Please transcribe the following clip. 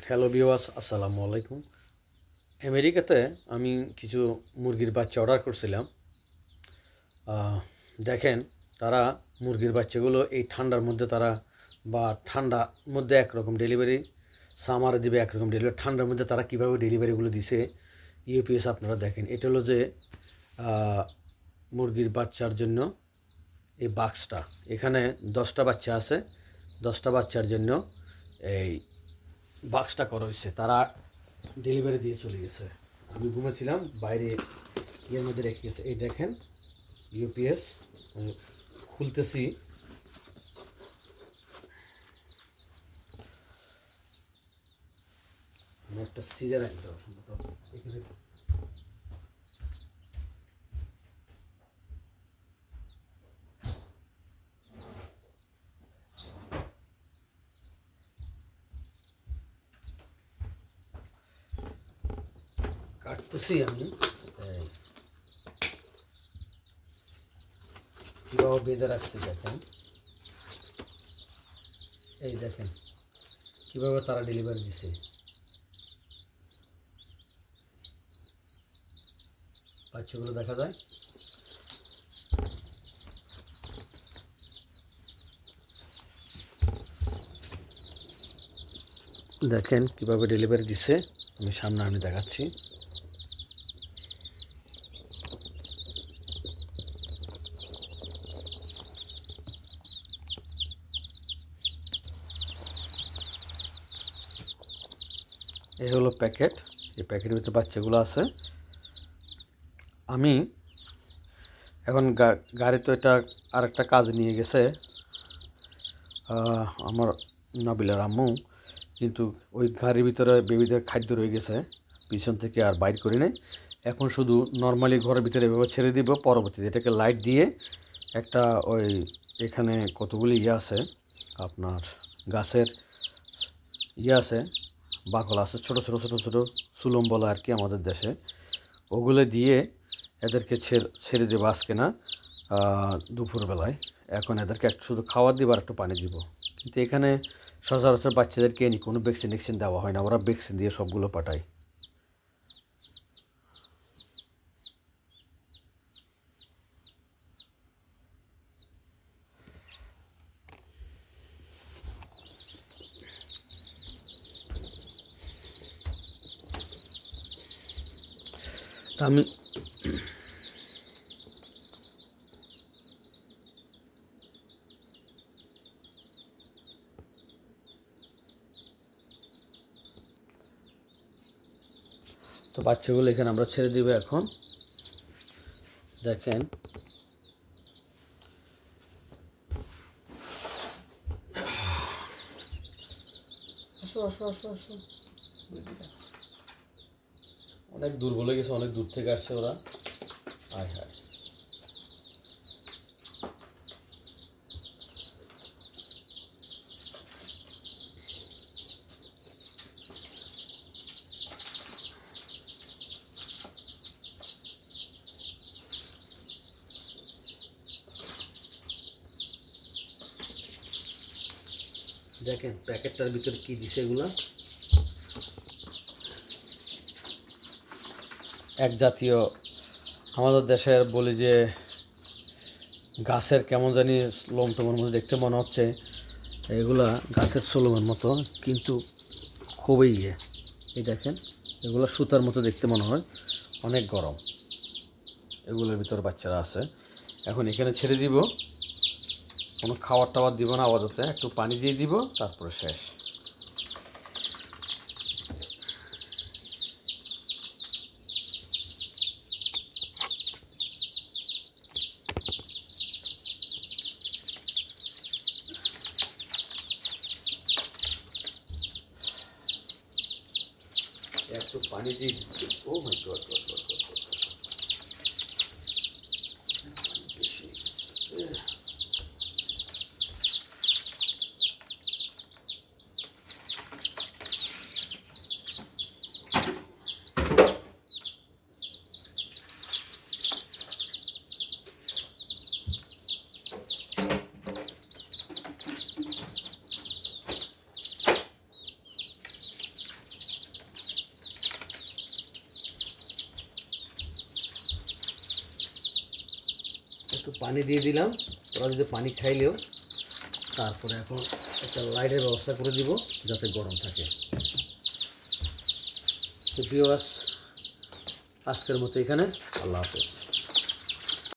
Hello viewers, আসসালামু আলাইকুম। আমেরিকাতে আমি কিছু মুরগির বাচ্চা অর্ডার করছিলাম। দেখেন, তারা মুরগির বাচ্চাগুলো এই ঠান্ডার মধ্যে বা ঠান্ডার মধ্যে একরকম ডেলিভারি, সামারে দিবে একরকম ডেলিভারি, ঠান্ডার মধ্যে তারা কীভাবে ডেলিভারিগুলো দিছে ইউপিএস আপনারা দেখেন। এটা হলো যে মুরগির বাচ্চার জন্য এই বাক্সটা, এখানে 10টা বাচ্চা আছে। 10টা বাচ্চার জন্য এই বাক্সটা করা হয়েছে। তারা ডেলিভারি দিয়ে চলে গেছে। আমি ঘুমেছিলাম, বাইরে ইয়ের মধ্যে রেখে গেছে। এই দেখেন ইউপিএস খুলতেছি। একটা সিজার আনতে হবে সম্ভবত এখানে। কাটতেছি আমি। কীভাবে বেঁধে রাখছি দেখেন। এই দেখেন কীভাবে তারা ডেলিভারি দিছে। বাচ্চাগুলো দেখা যায়। দেখেন কীভাবে ডেলিভারি দিছে। আমি সামনে দেখাচ্ছি। এই হলো প্যাকেট। এই প্যাকেটের ভিতরে বাচ্চাগুলো আছে। আমি এখন গাড়ি তো এটা আরেকটা কাজ নিয়ে গেছে আমার নাবিলার আম্মু, কিন্তু ওই গাড়ির ভিতরে বেবিদের খাদ্য রয়ে গেছে পিছন থেকে, আর বাইর করি নাই। এখন শুধু নর্মালি ঘরের ভিতরে এভাবে ছেড়ে দিব। পরবর্তীতে এটাকে লাইট দিয়ে একটা ওই এখানে কতগুলি আছে আপনার গাছের আছে, বাকল আছে, ছোটো ছোটো ছোটো ছোটো সুলম বলা আর কি আমাদের দেশে, ওগুলো দিয়ে এদেরকে ছেড়ে দেবো আজকে না, দুপুরবেলায়। এখন এদেরকে একটু শুধু খাবার দিব আর একটু পানি দিব। কিন্তু এখানে সচরাচর বাচ্চাদেরকে কোনো ভ্যাকসিন দেওয়া হয় না, ওরা ভ্যাকসিন দিয়ে সবগুলো পাঠায়। আমি তো বাচ্চাগুলো এখানে আমরা ছেড়ে দিব এখন। দেখেন অনেক দুর্বল হয়ে গেছে, অনেক দূর থেকে আসছে ওরা। আয় হায়, দেখেন প্যাকেটটার ভিতরে কি দিছে এগুলা। এক জাতীয় আমাদের দেশের বলি যে গাছের কেমন জানি লোম টোমের মধ্যে দেখতে মনে হচ্ছে, এগুলা গাছের সোলমের মতো, কিন্তু খুবই এই দেখেন এগুলো সুতার মতো দেখতে মনে হয়, অনেক গরম। এগুলোর ভিতর বাচ্চারা আছে। এখন এখানে ছেড়ে দিব, কোনো খাবার টাবার দিব না আপাতত, একটু পানি দিয়ে দিব, তারপরে শেষ। একটু পানি দিয়ে দিচ্ছি। Oh my God God God God God, একটু পানি দিয়ে দিলাম, ওরা যদি পানি খাইলেও। তারপরে এখন একটা লাইটের ব্যবস্থা করে দিব যাতে গরম থাকে। তো ভিউয়ার্স, আজকের মতো এখানে, আল্লাহ হাফেজ।